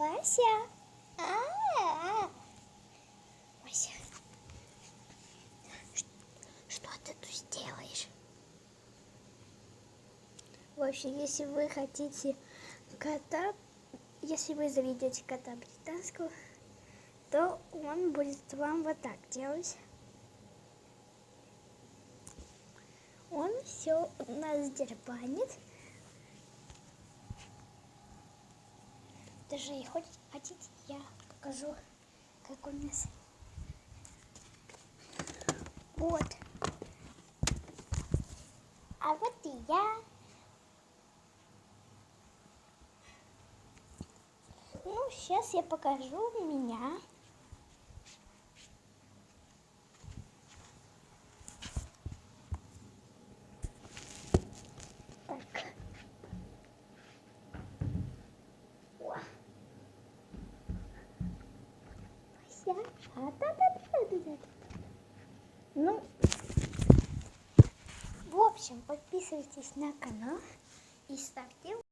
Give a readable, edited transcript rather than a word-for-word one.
Вася. Вася. Что ты тут сделаешь? В общем, если вы хотите кота, если вы заведете кота британского, то он будет вам вот так делать. Он все у нас дербанит. Даже и хотите, я покажу, как у нас. Вот. А вот и я. Ну, сейчас я покажу меня. Так. О. Ну, в общем, подписывайтесь на канал и ставьте